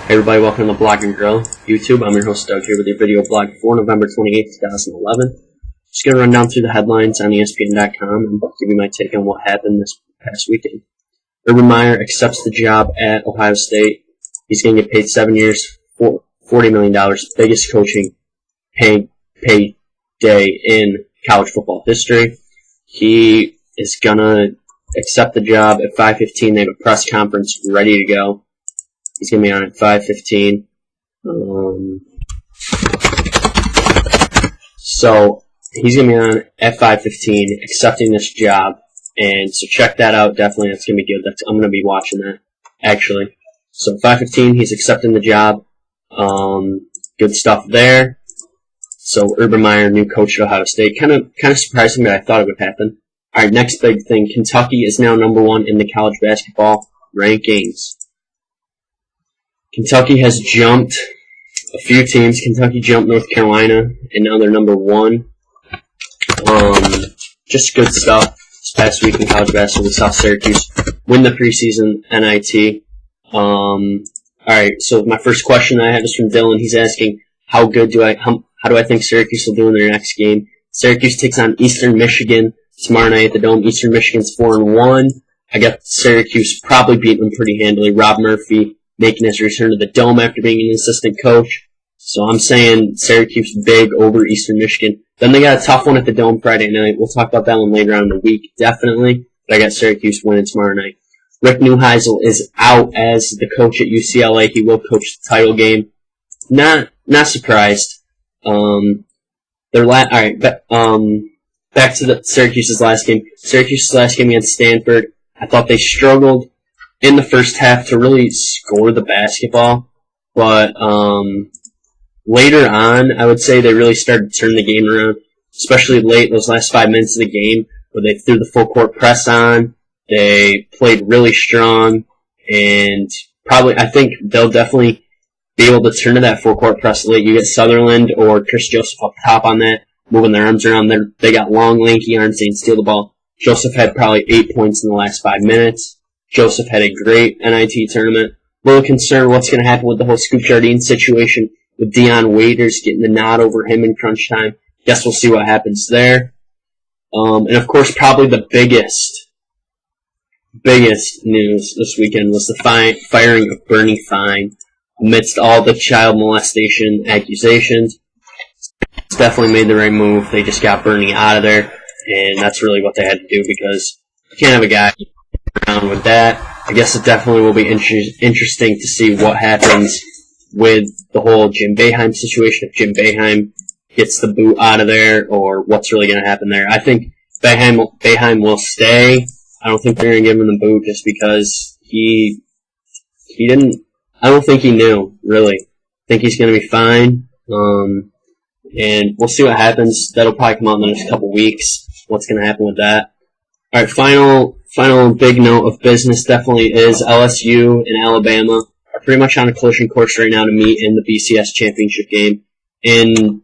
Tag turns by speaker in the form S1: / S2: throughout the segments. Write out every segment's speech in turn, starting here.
S1: Hey everybody, welcome to the Blog and Grill YouTube. I'm your host Doug here with your video blog for November 28th, 2011. Just going to run down through the headlines on ESPN.com and give you my take on what happened this past weekend. Urban Meyer accepts the job at Ohio State. He's going to get paid 7 years, $40 million, biggest coaching pay day in college football history. He is going to accept the job at 5:15. They have a press conference ready to go. He's going to be on at 5:15. So he's going to be on at 5:15, accepting this job. And so check that out. Definitely, that's going to be good. I'm going to be watching that, actually. So 5:15, he's accepting the job. Good stuff there. So Urban Meyer, new coach at Ohio State. Kind of surprising, but I thought it would happen. All right, next big thing. Kentucky is now number 1 in the college basketball rankings. Kentucky has jumped a few teams. Kentucky jumped North Carolina, and now they're number 1. Just good stuff. This past week in college basketball, we saw Syracuse win the preseason NIT. Alright, so my first question I have is from Dylan. He's asking, how do I think Syracuse will do in their next game? Syracuse takes on Eastern Michigan tomorrow night at the Dome. Eastern Michigan's 4-1. I got Syracuse probably beating them pretty handily. Rob Murphy making his return to the Dome after being an assistant coach. So I'm saying Syracuse big over Eastern Michigan. Then they got a tough one at the Dome Friday night. We'll talk about that one later on in the week, definitely. But I got Syracuse winning tomorrow night. Rick Neuheisel is out as the coach at UCLA. He will coach the title game. Not surprised. Back to the Syracuse's last game. Syracuse's last game against Stanford. I thought they struggled in the first half to really score the basketball, but later on, I would say they really started to turn the game around, especially late, those last 5 minutes of the game, where they threw the full court press on. They played really strong, and I think they'll definitely be able to turn to that full court press late. You get Sutherland or Chris Joseph up top on that, moving their arms around. They got long, lanky arms. They can steal the ball. Joseph had probably 8 points in the last 5 minutes. Joseph had a great NIT tournament. A little concerned what's going to happen with the whole Scoop Jardine situation, with Dion Waiters getting the nod over him in crunch time. Guess we'll see what happens there. And of course, probably the biggest news this weekend was the firing of Bernie Fine amidst all the child molestation accusations. It's definitely made the right move. They just got Bernie out of there, and that's really what they had to do, because you can't have a guy around with that. I guess it definitely will be interesting to see what happens with the whole Jim Boeheim situation. If Jim Boeheim gets the boot out of there, or what's really going to happen there. I think Boeheim will stay. I don't think they're going to give him the boot just because he didn't. I don't think he knew, really. I think he's going to be fine. And we'll see what happens. That'll probably come out in the next couple weeks. What's going to happen with that? All right, final big note of business definitely is LSU and Alabama are pretty much on a collision course right now to meet in the BCS championship game in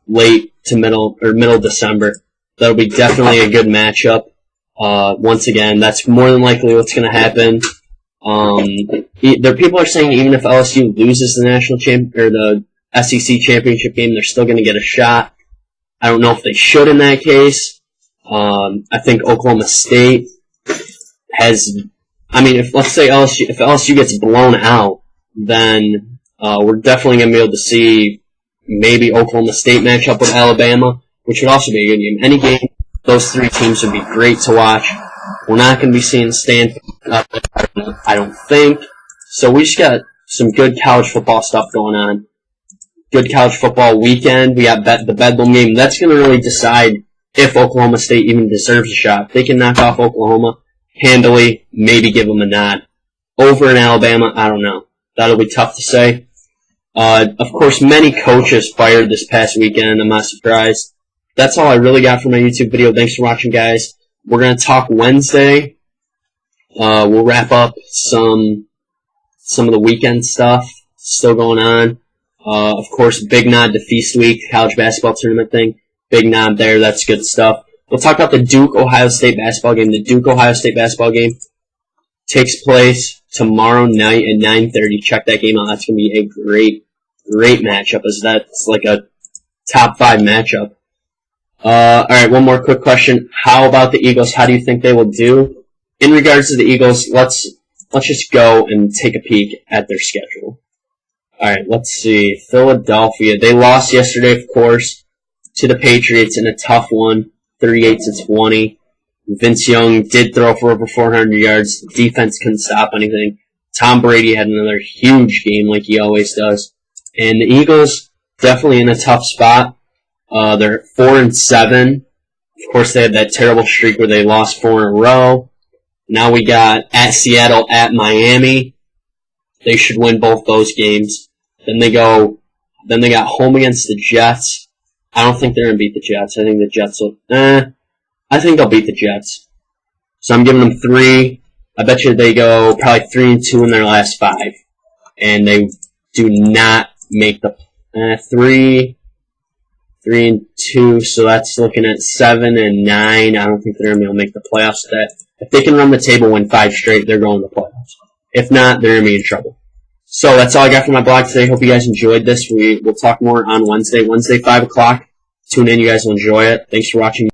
S1: late to middle December. That'll be definitely a good matchup. Once again, that's more than likely what's going to happen. People are saying even if LSU loses the national or the SEC championship game, they're still going to get a shot. I don't know if they should in that case. I think Oklahoma State if LSU gets blown out, then we're definitely going to be able to see maybe Oklahoma State match up with Alabama, which would also be a good game. Any game, those 3 teams would be great to watch. We're not going to be seeing Stanford, I don't think. So we just got some good college football stuff going on. Good college football weekend. We got the Bedlam game. That's going to really decide if Oklahoma State even deserves a shot. If they can knock off Oklahoma handily, maybe give them a nod. Over in Alabama, I don't know. That'll be tough to say. Of course, many coaches fired this past weekend. I'm not surprised. That's all I really got for my YouTube video. Thanks for watching, guys. We're going to talk Wednesday. We'll wrap up some of the weekend stuff still going on. Of course, big nod to Feast Week, college basketball tournament thing. Big nod there. That's good stuff. We'll talk about the Duke-Ohio State basketball game. The Duke-Ohio State basketball game takes place tomorrow night at 9:30. Check that game out. That's going to be a great matchup, as that's like a top 5 matchup. Alright, one more quick question. How about the Eagles? How do you think they will do? In regards to the Eagles, let's just go and take a peek at their schedule. Alright, let's see. Philadelphia. They lost yesterday, of course, to the Patriots in a tough one, 38-20. Vince Young did throw for over 400 yards. The defense couldn't stop anything. Tom Brady had another huge game like he always does. And the Eagles, definitely in a tough spot. They're 4-7. Of course, they had that terrible streak where they lost 4 in a row. Now we got at Seattle, at Miami. They should win both those games. Then they got home against the Jets. I don't think they're going to beat the Jets. I think the Jets will, I think they'll beat the Jets. So I'm giving them 3. I bet you they go probably 3-2 in their last 5. And they do not make the 3-2, so that's looking at 7-9. I don't think they're going to be able to make the playoffs with that. If they can run the table, win 5 straight, they're going to the playoffs. If not, they're going to be in trouble. So that's all I got for my blog today. Hope you guys enjoyed this. We'll talk more on Wednesday, 5 o'clock. Tune in. You guys will enjoy it. Thanks for watching.